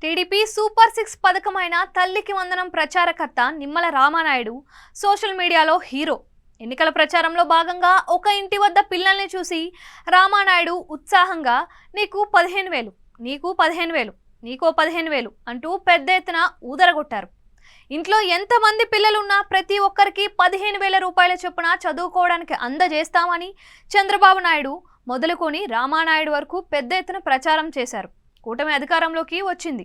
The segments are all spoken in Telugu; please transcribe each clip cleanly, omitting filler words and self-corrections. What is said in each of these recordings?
టీడీపీ సూపర్ 6 పథకమైన తల్లికి వందనం ప్రచారకర్త నిమ్మల రామానాయుడు సోషల్ మీడియాలో హీరో. ఎన్నికల ప్రచారంలో భాగంగా ఒక ఇంటి వద్ద పిల్లల్ని చూసి రామానాయుడు ఉత్సాహంగా నీకు 15,000, నీకు 15,000, నీకో 15,000 అంటూ పెద్ద ఎత్తున ఊదరగొట్టారు. ఇంట్లో ఎంతమంది పిల్లలున్నా ప్రతి ఒక్కరికి 15,000 రూపాయల చొప్పున చదువుకోవడానికి అందజేస్తామని చంద్రబాబు నాయుడు మొదలుకొని రామానాయుడు వరకు పెద్ద ఎత్తున ప్రచారం చేశారు. కూటమి అధికారంలోకి వచ్చింది.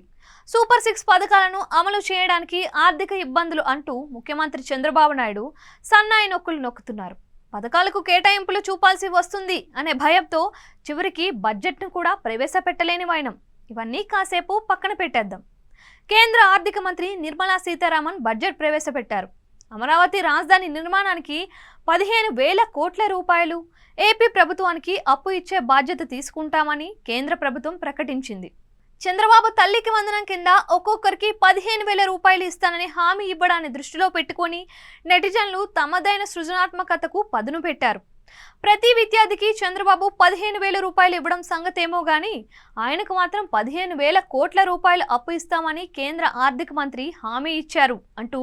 సూపర్ 6 పథకాలను అమలు చేయడానికి ఆర్థిక ఇబ్బందులు అంటూ ముఖ్యమంత్రి చంద్రబాబు నాయుడు సన్నాయి నొక్కులు నొక్కుతున్నారు. పథకాలకు కేటాయింపులు చూపాల్సి వస్తుంది అనే భయంతో చివరికి బడ్జెట్ను కూడా ప్రవేశపెట్టలేని వైనం. ఇవన్నీ కాసేపు పక్కన పెట్టేద్దాం. కేంద్ర ఆర్థిక మంత్రి నిర్మలా సీతారామన్ బడ్జెట్ ప్రవేశపెట్టారు. అమరావతి రాజధాని నిర్మాణానికి 15,000 కోట్ల రూపాయలు ఏపీ ప్రభుత్వానికి అప్పు ఇచ్చే బాధ్యత తీసుకుంటామని కేంద్ర ప్రభుత్వం ప్రకటించింది. చంద్రబాబు తల్లికి వందనం కింద ఒక్కొక్కరికి 15,000 రూపాయలు ఇస్తానని హామీ ఇవ్వడాన్ని దృష్టిలో పెట్టుకొని నెటిజన్లు తమదైన సృజనాత్మకతకు పదును పెట్టారు. ప్రతి విద్యార్థికి చంద్రబాబు 15,000 రూపాయలు ఇవ్వడం సంగతేమో గానీ ఆయనకు మాత్రం 15,000 కోట్ల రూపాయలు అప్పు ఇస్తామని కేంద్ర ఆర్థిక మంత్రి హామీ ఇచ్చారు అంటూ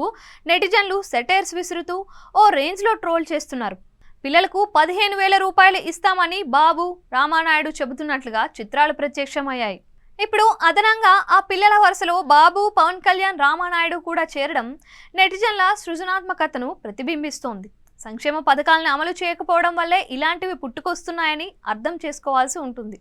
నెటిజన్లు సెటైర్స్ విసురుతూ ఓ రేంజ్లో ట్రోల్ చేస్తున్నారు. పిల్లలకు 15,000 రూపాయలు ఇస్తామని బాబు రామానాయుడు చెబుతున్నట్లుగా చిత్రాలు ప్రత్యక్షమయ్యాయి. ఇప్పుడు అదనంగా ఆ పిల్లల వరుసలో బాబు, పవన్ కళ్యాణ్, రామానాయుడు కూడా చేరడం నెటిజన్ల సృజనాత్మకతను ప్రతిబింబిస్తోంది. సంక్షేమ పథకాలను అమలు చేయకపోవడం వల్లే ఇలాంటివి పుట్టుకొస్తున్నాయని అర్థం చేసుకోవాల్సి ఉంటుంది.